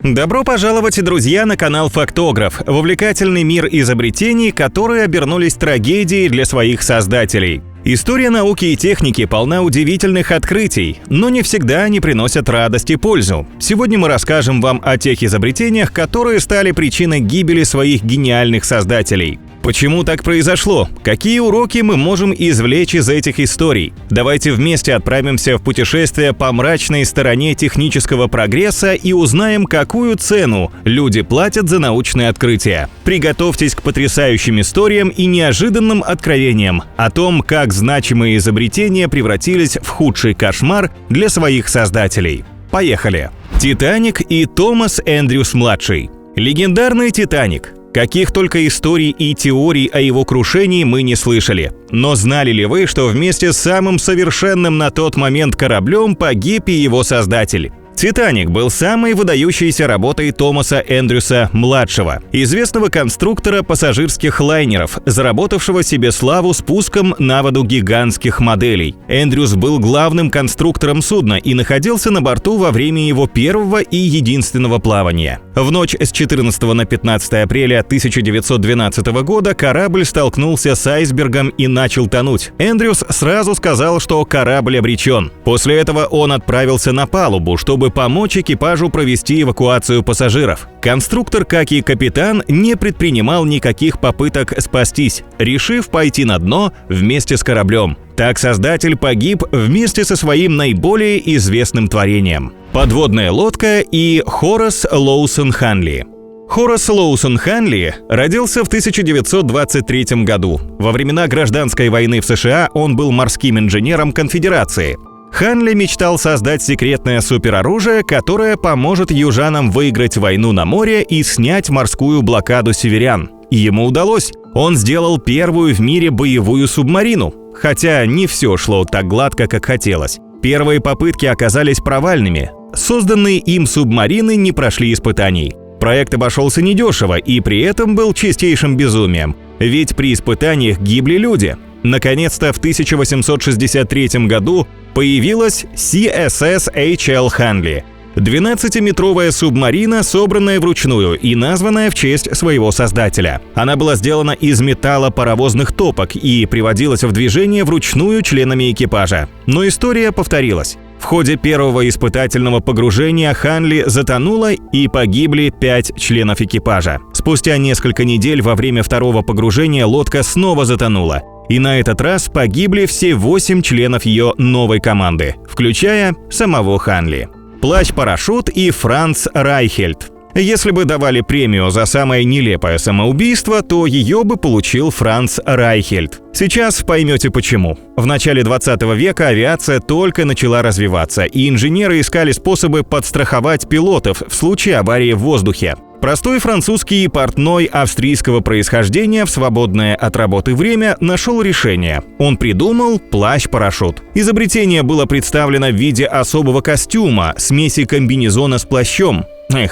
Добро пожаловать, друзья, на канал «Фактограф» – в увлекательный мир изобретений, которые обернулись трагедией для своих создателей. История науки и техники полна удивительных открытий, но не всегда они приносят радость и пользу. Сегодня мы расскажем вам о тех изобретениях, которые стали причиной гибели своих гениальных создателей. Почему так произошло? Какие уроки мы можем извлечь из этих историй? Давайте вместе отправимся в путешествие по мрачной стороне технического прогресса и узнаем, какую цену люди платят за научные открытия. Приготовьтесь к потрясающим историям и неожиданным откровениям о том, как значимые изобретения превратились в худший кошмар для своих создателей. Поехали! Титаник и Томас Эндрюс-младший. Легендарный Титаник. Каких только историй и теорий о его крушении мы не слышали. Но знали ли вы, что вместе с самым совершенным на тот момент кораблем погиб и его создатель? «Титаник» был самой выдающейся работой Томаса Эндрюса-младшего, известного конструктора пассажирских лайнеров, заработавшего себе славу спуском на воду гигантских моделей. Эндрюс был главным конструктором судна и находился на борту во время его первого и единственного плавания. В ночь с 14 на 15 апреля 1912 года корабль столкнулся с айсбергом и начал тонуть. Эндрюс сразу сказал, что корабль обречен. После этого он отправился на палубу, чтобы помочь экипажу провести эвакуацию пассажиров. Конструктор, как и капитан, не предпринимал никаких попыток спастись, решив пойти на дно вместе с кораблем. Так создатель погиб вместе со своим наиболее известным творением. Подводная лодка и Хорас Лоусон Ханли. Хорас Лоусон Ханли родился в 1923 году. Во времена гражданской войны в США он был морским инженером Конфедерации. Ханли мечтал создать секретное супероружие, которое поможет южанам выиграть войну на море и снять морскую блокаду северян. И ему удалось. Он сделал первую в мире боевую субмарину. Хотя не все шло так гладко, как хотелось. Первые попытки оказались провальными. Созданные им субмарины не прошли испытаний. Проект обошелся недешево и при этом был чистейшим безумием. Ведь при испытаниях гибли люди. Наконец-то в 1863 году появилась CSS H.L. Ханли – 12-метровая субмарина, собранная вручную и названная в честь своего создателя. Она была сделана из металла паровозных топок и приводилась в движение вручную членами экипажа. Но история повторилась. В ходе первого испытательного погружения Ханли затонула и погибли 5 членов экипажа. Спустя несколько недель во время второго погружения лодка снова затонула. И на этот раз погибли все 8 членов ее новой команды, включая самого Ханли. Плащ-парашют и Франц Райхельд. Если бы давали премию за самое нелепое самоубийство, то ее бы получил Франц Райхельд. Сейчас поймете почему. В начале 20 века авиация только начала развиваться, и инженеры искали способы подстраховать пилотов в случае аварии в воздухе. Простой французский портной австрийского происхождения в свободное от работы время нашел решение. Он придумал плащ-парашют. Изобретение было представлено в виде особого костюма, смеси комбинезона с плащом.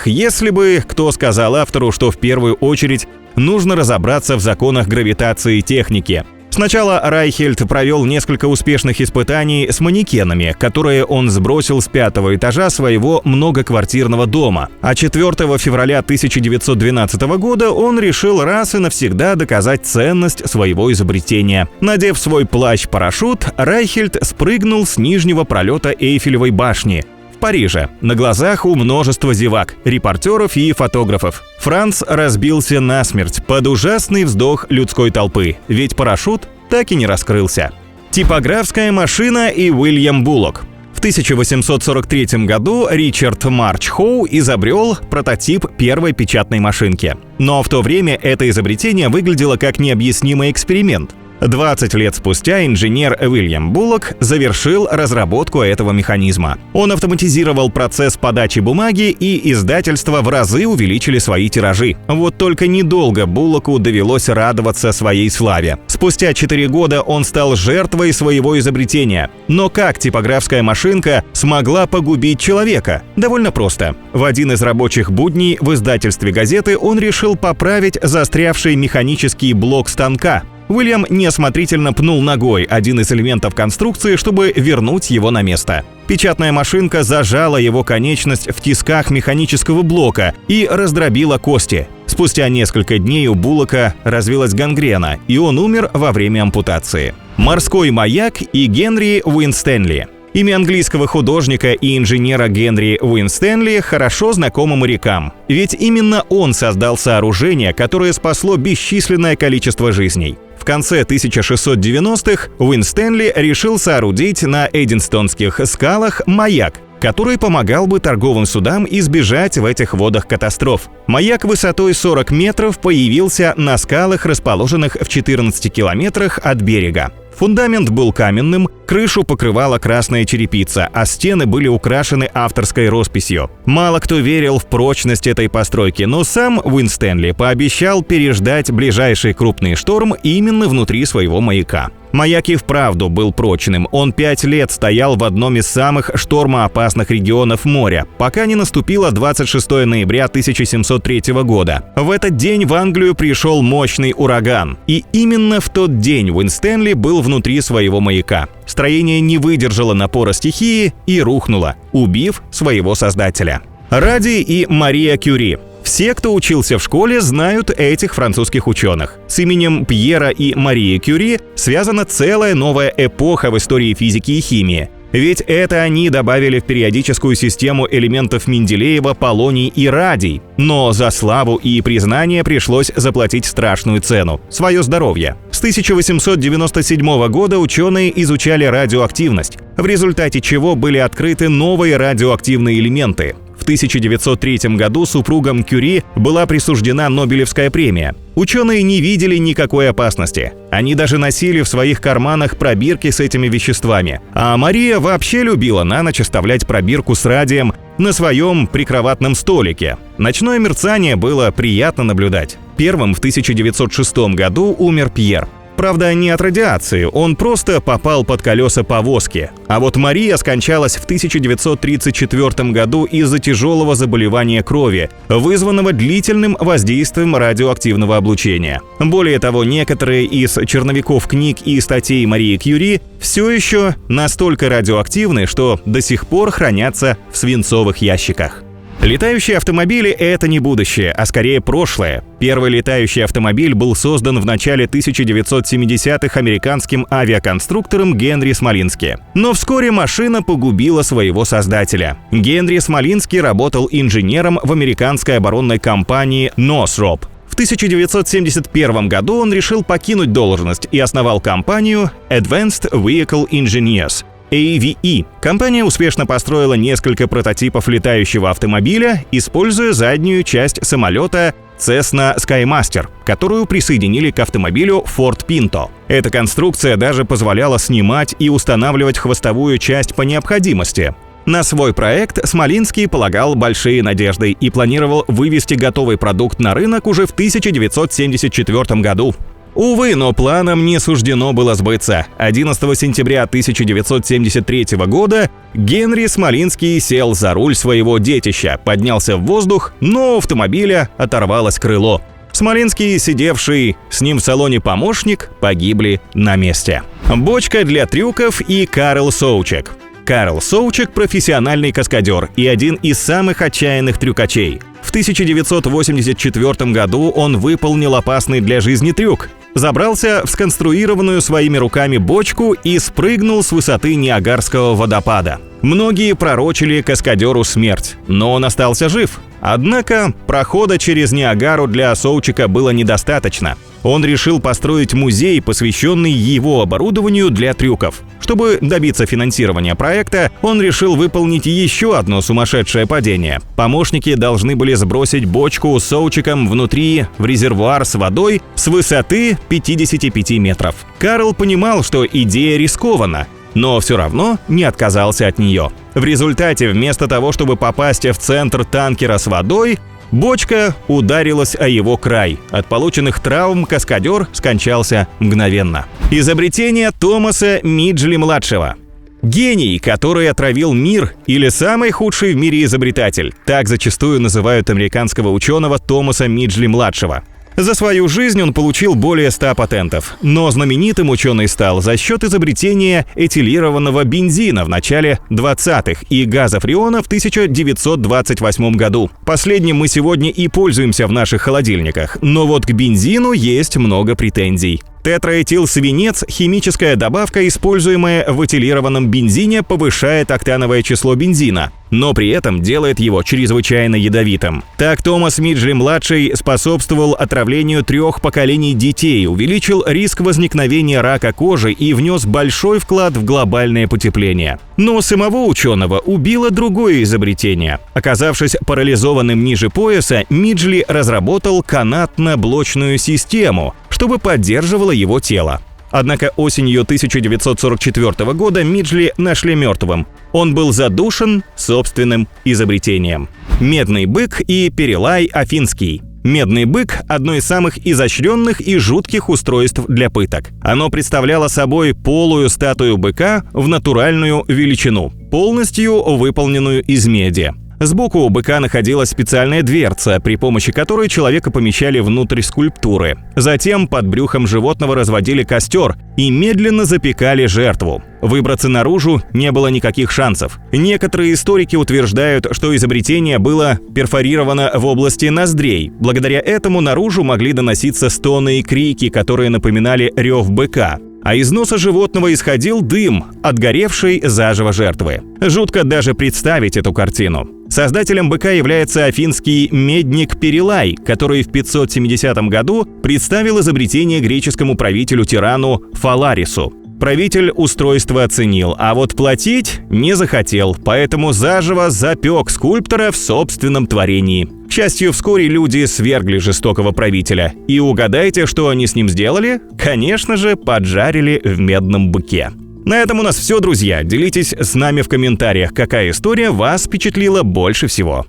Если бы кто сказал автору, что в первую очередь нужно разобраться в законах гравитации и техники. Сначала Райхельд провел несколько успешных испытаний с манекенами, которые он сбросил с 5-го этажа своего многоквартирного дома. А 4 февраля 1912 года он решил раз и навсегда доказать ценность своего изобретения. Надев свой плащ-парашют, Райхельд спрыгнул с нижнего пролета Эйфелевой башни в Париже, на глазах у множества зевак, репортеров и фотографов. Франц разбился насмерть под ужасный вздох людской толпы, ведь парашют так и не раскрылся. Типографская машина и Уильям Буллок. В 1843 году Ричард Марч Хоу изобрел прототип первой печатной машинки. Но в то время это изобретение выглядело как необъяснимый эксперимент. 20 лет спустя инженер Уильям Буллок завершил разработку этого механизма. Он автоматизировал процесс подачи бумаги, и издательства в разы увеличили свои тиражи. Вот только недолго Буллоку довелось радоваться своей славе. Спустя 4 года он стал жертвой своего изобретения. Но как типографская машинка смогла погубить человека? Довольно просто. В один из рабочих будней в издательстве газеты он решил поправить застрявший механический блок станка. Уильям неосмотрительно пнул ногой один из элементов конструкции, чтобы вернуть его на место. Печатная машинка зажала его конечность в тисках механического блока и раздробила кости. Спустя несколько дней у Буллока развилась гангрена, и он умер во время ампутации. Морской маяк и Генри Уинстенли. Имя английского художника и инженера Генри Уинстенли хорошо знакомо морякам. Ведь именно он создал сооружение, которое спасло бесчисленное количество жизней. В конце 1690-х Уинстенли решил соорудить на Эдинстонских скалах маяк, который помогал бы торговым судам избежать в этих водах катастроф. Маяк высотой 40 метров появился на скалах, расположенных в 14 километрах от берега. Фундамент был каменным, крышу покрывала красная черепица, а стены были украшены авторской росписью. Мало кто верил в прочность этой постройки, но сам Уинстенли пообещал переждать ближайший крупный шторм именно внутри своего маяка. Маяк и вправду был прочным. Он 5 лет стоял в одном из самых штормоопасных регионов моря, пока не наступило 26 ноября 1703 года. В этот день в Англию пришел мощный ураган. И именно в тот день Уинстенли был внутри своего маяка. Строение не выдержало напора стихии и рухнуло, убив своего создателя. Ради и Мария Кюри. Все, кто учился в школе, знают этих французских ученых. С именем Пьера и Марии Кюри связана целая новая эпоха в истории физики и химии. Ведь это они добавили в периодическую систему элементов Менделеева полоний и радий. Но за славу и признание пришлось заплатить страшную цену – свое здоровье. С 1897 года ученые изучали радиоактивность, в результате чего были открыты новые радиоактивные элементы. В 1903 году супругам Кюри была присуждена Нобелевская премия. Ученые не видели никакой опасности. Они даже носили в своих карманах пробирки с этими веществами. А Мария вообще любила на ночь оставлять пробирку с радием на своем прикроватном столике. Ночное мерцание было приятно наблюдать. Первым в 1906 году умер Пьер. Правда, не от радиации, он просто попал под колеса повозки. А вот Мария скончалась в 1934 году из-за тяжелого заболевания крови, вызванного длительным воздействием радиоактивного облучения. Более того, некоторые из черновиков книг и статей Марии Кюри все еще настолько радиоактивны, что до сих пор хранятся в свинцовых ящиках. Летающие автомобили – это не будущее, а скорее прошлое. Первый летающий автомобиль был создан в начале 1970-х американским авиаконструктором Генри Смолински. Но вскоре машина погубила своего создателя. Генри Смолински работал инженером в американской оборонной компании Northrop. В 1971 году он решил покинуть должность и основал компанию Advanced Vehicle Engineers – AVE. Компания успешно построила несколько прототипов летающего автомобиля, используя заднюю часть самолета Cessna Skymaster, которую присоединили к автомобилю Ford Pinto. Эта конструкция даже позволяла снимать и устанавливать хвостовую часть по необходимости. На свой проект Смолинский полагал большие надежды и планировал вывести готовый продукт на рынок уже в 1974 году. Увы, но планам не суждено было сбыться. 11 сентября 1973 года Генри Смолинский сел за руль своего детища, поднялся в воздух, но у автомобиля оторвалось крыло. Смолинский, сидевший с ним в салоне помощник, погибли на месте. Бочка для трюков и Карл Соучек. Карл Соучек – профессиональный каскадер и один из самых отчаянных трюкачей. В 1984 году он выполнил опасный для жизни трюк. Забрался в сконструированную своими руками бочку и спрыгнул с высоты Ниагарского водопада. Многие пророчили каскадеру смерть, но он остался жив. Однако прохода через Ниагару для Соучека было недостаточно. Он решил построить музей, посвященный его оборудованию для трюков. Чтобы добиться финансирования проекта, он решил выполнить еще одно сумасшедшее падение. Помощники должны были сбросить бочку с Соучеком внутри в резервуар с водой с высоты 55 метров. Карл понимал, что идея рискована, но все равно не отказался от нее. В результате, вместо того, чтобы попасть в центр танкера с водой, бочка ударилась о его край. От полученных травм каскадер скончался мгновенно. Изобретение Томаса Миджли-младшего. Гений, который отравил мир, или самый худший в мире изобретатель. Так зачастую называют американского ученого Томаса Миджли-младшего. За свою жизнь он получил более 100 патентов, но знаменитым ученый стал за счет изобретения этилированного бензина в начале 20-х и газа фреона в 1928 году. Последним мы сегодня и пользуемся в наших холодильниках, но вот к бензину есть много претензий. Тетраэтилсвинец – химическая добавка, используемая в этилированном бензине, повышает октановое число бензина, но при этом делает его чрезвычайно ядовитым. Так, Томас Миджли-младший способствовал отравлению 3 поколений детей, увеличил риск возникновения рака кожи и внес большой вклад в глобальное потепление. Но самого ученого убило другое изобретение. Оказавшись парализованным ниже пояса, Миджли разработал канатно-блочную систему, чтобы поддерживало его тело. Однако осенью 1944 года Миджли нашли мертвым. Он был задушен собственным изобретением. Медный бык и Перелай Афинский. Медный бык – одно из самых изощренных и жутких устройств для пыток. Оно представляло собой полую статую быка в натуральную величину, полностью выполненную из меди. Сбоку у быка находилась специальная дверца, при помощи которой человека помещали внутрь скульптуры. Затем под брюхом животного разводили костер и медленно запекали жертву. Выбраться наружу не было никаких шансов. Некоторые историки утверждают, что изобретение было перфорировано в области ноздрей. Благодаря этому наружу могли доноситься стоны и крики, которые напоминали рев быка. А из носа животного исходил дым от горевшей заживо жертвы. Жутко даже представить эту картину. Создателем быка является афинский медник Перелай, который в 570 году представил изобретение греческому правителю-тирану Фаларису. Правитель устройство оценил, а вот платить не захотел, поэтому заживо запек скульптора в собственном творении. К счастью, вскоре люди свергли жестокого правителя. И угадайте, что они с ним сделали? Конечно же, поджарили в медном быке. На этом у нас все, друзья. Делитесь с нами в комментариях, какая история вас впечатлила больше всего.